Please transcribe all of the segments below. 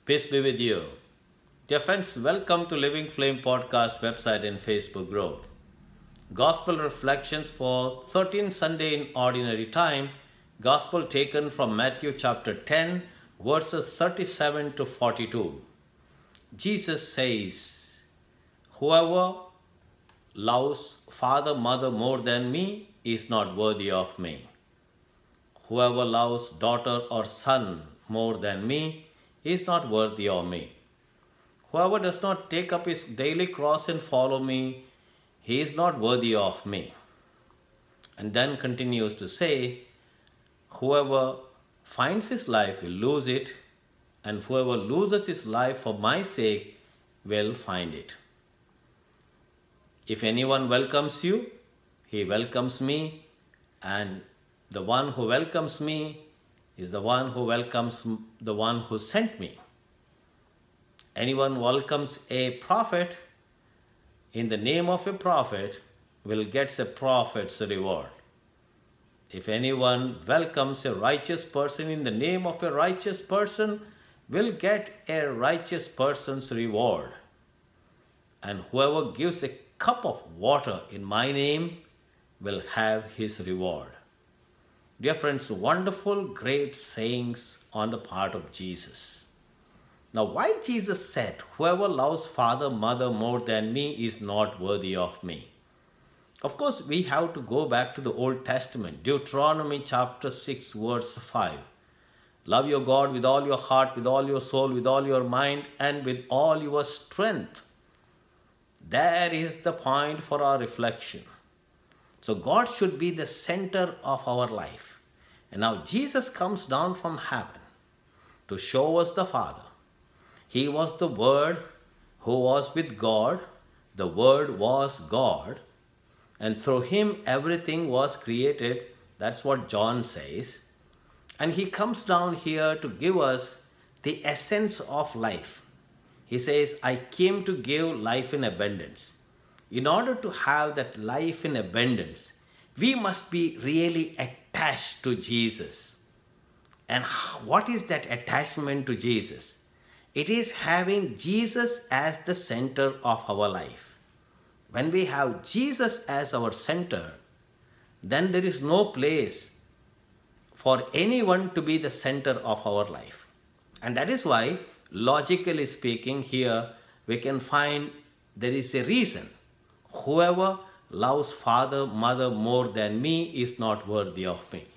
Peace be with you. Dear friends, welcome to Living Flame Podcast website and Facebook group. Gospel reflections for 13th Sunday in Ordinary Time. Gospel taken from Matthew chapter 10, verses 37 to 42. Jesus says, "Whoever loves father, mother more than me is not worthy of me. Whoever loves daughter or son more than me is not worthy of me. Whoever does not take up his daily cross and follow me, he is not worthy of me." And then continues to say, "Whoever finds his life will lose it, and whoever loses his life for my sake will find it. If anyone welcomes you, he welcomes me, and the one who welcomes me is the one who welcomes the one who sent me. Anyone welcomes a prophet in the name of a prophet will get a prophet's reward. If anyone welcomes a righteous person in the name of a righteous person will get a righteous person's reward. And whoever gives a cup of water in my name will have his reward." Dear friends, wonderful, great sayings on the part of Jesus. Now, why Jesus said, "Whoever loves father, mother more than me is not worthy of me"? Of course, we have to go back to the Old Testament, Deuteronomy chapter 6, verse 5. "Love your God with all your heart, with all your soul, with all your mind, and with all your strength." That is the point for our reflection. So God should be the center of our life. And now Jesus comes down from heaven to show us the Father. He was the Word who was with God. The Word was God. And through him everything was created. That's what John says. And he comes down here to give us the essence of life. He says, "I came to give life in abundance." In order to have that life in abundance, we must be really attached to Jesus. And what is that attachment to Jesus? It is having Jesus as the center of our life. When we have Jesus as our center, then there is no place for anyone to be the center of our life. And that is why, logically speaking, here we can find there is a reason. Whoever loves father, mother more than me is not worthy of me.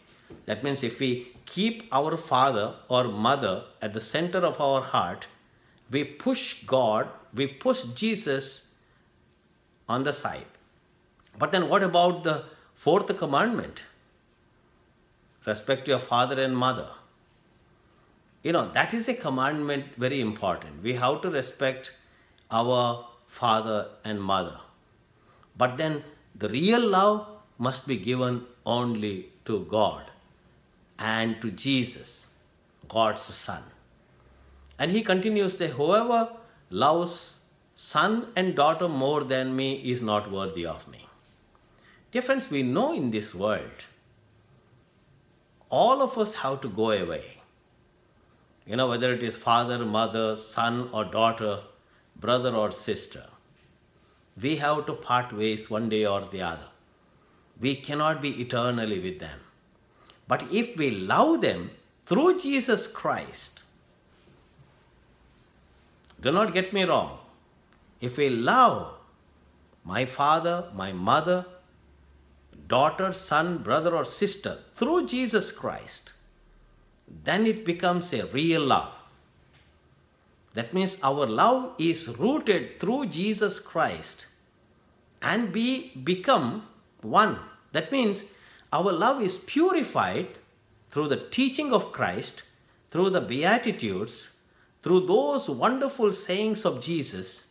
That means if we keep our father or mother at the center of our heart, we push God, we push Jesus on the side. But then what about the fourth commandment? Respect your father and mother. That is a commandment very important. We have to respect our father and mother. But then the real love must be given only to God and to Jesus, God's Son. And he continues to say, "Whoever loves son and daughter more than me is not worthy of me." Dear friends, we know in this world, all of us have to go away. Whether it is father, mother, son or daughter, brother or sister, we have to part ways one day or the other. We cannot be eternally with them. But if we love them through Jesus Christ, do not get me wrong, if we love my father, my mother, daughter, son, brother or sister through Jesus Christ, then it becomes a real love. That means our love is rooted through Jesus Christ and we become one. That means our love is purified through the teaching of Christ, through the Beatitudes, through those wonderful sayings of Jesus,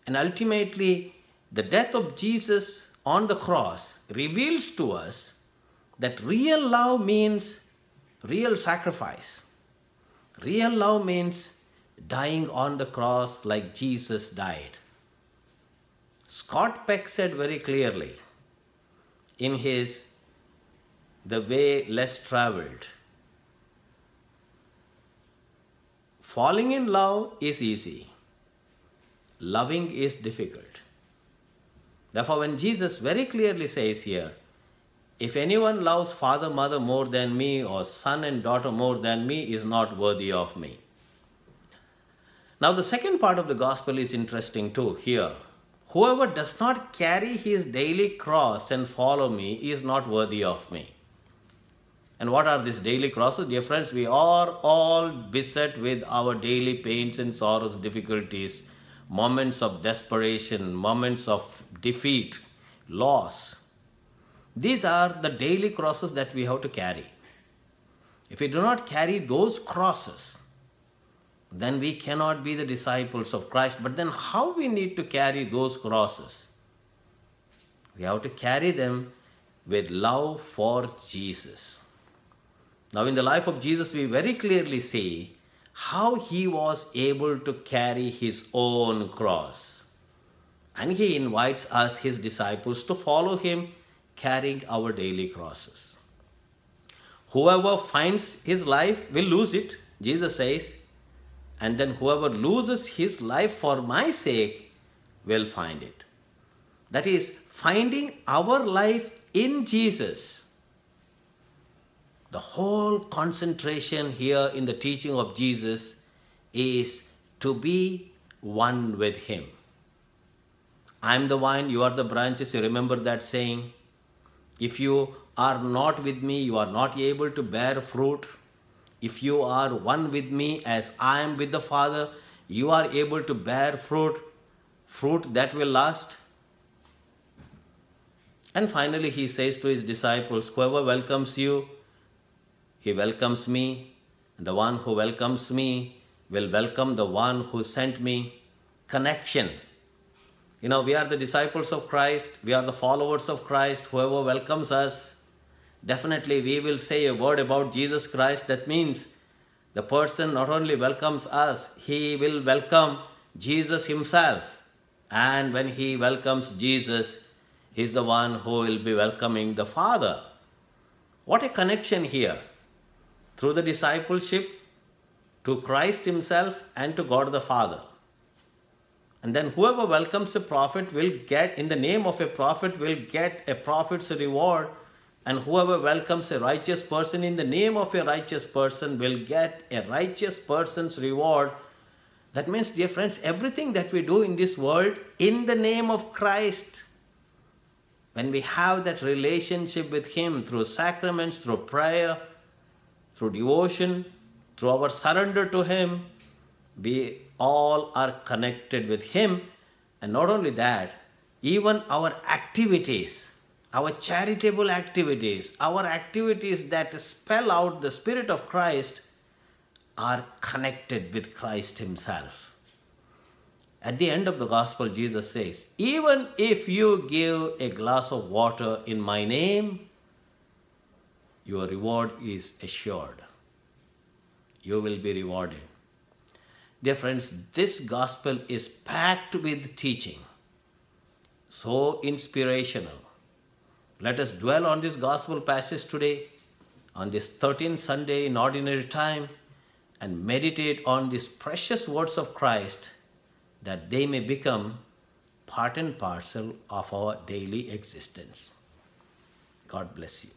and ultimately the death of Jesus on the cross reveals to us that real love means real sacrifice. Real love means dying on the cross like Jesus died. Scott Peck said very clearly in his The Way Less Traveled, falling in love is easy. Loving is difficult. Therefore, when Jesus very clearly says here, if anyone loves father, mother more than me, or son and daughter more than me, is not worthy of me. Now, the second part of the gospel is interesting too here. Whoever does not carry his daily cross and follow me is not worthy of me. And what are these daily crosses? Dear friends, we are all beset with our daily pains and sorrows, difficulties, moments of desperation, moments of defeat, loss. These are the daily crosses that we have to carry. If we do not carry those crosses, then we cannot be the disciples of Christ. But then how we need to carry those crosses? We have to carry them with love for Jesus. Now in the life of Jesus, we very clearly see how he was able to carry his own cross. And he invites us, his disciples, to follow him carrying our daily crosses. Whoever finds his life will lose it, Jesus says. And then whoever loses his life for my sake will find it. That is, finding our life in Jesus. The whole concentration here in the teaching of Jesus is to be one with him. I am the vine, you are the branches. You remember that saying? If you are not with me, you are not able to bear fruit. If you are one with me as I am with the Father, you are able to bear fruit, fruit that will last. And finally, he says to his disciples, whoever welcomes you, he welcomes me. The one who welcomes me will welcome the one who sent me. Connection. You know, we are the disciples of Christ. We are the followers of Christ. Whoever welcomes us, definitely we will say a word about Jesus Christ. That means the person not only welcomes us, he will welcome Jesus himself. And when he welcomes Jesus, he is the one who will be welcoming the Father. What a connection here. Through the discipleship to Christ himself and to God the Father. And then whoever welcomes a prophet will get, in the name of a prophet, will get a prophet's reward. And whoever welcomes a righteous person in the name of a righteous person will get a righteous person's reward. That means, dear friends, everything that we do in this world in the name of Christ, when we have that relationship with him through sacraments, through prayer, through devotion, through our surrender to him, we all are connected with him. And not only that, even our activities, our charitable activities, our activities that spell out the Spirit of Christ are connected with Christ himself. At the end of the gospel, Jesus says, even if you give a glass of water in my name, your reward is assured. You will be rewarded. Dear friends, this gospel is packed with teaching, so inspirational. Let us dwell on this gospel passage today, on this 13th Sunday in ordinary time, and meditate on these precious words of Christ, that they may become part and parcel of our daily existence. God bless you.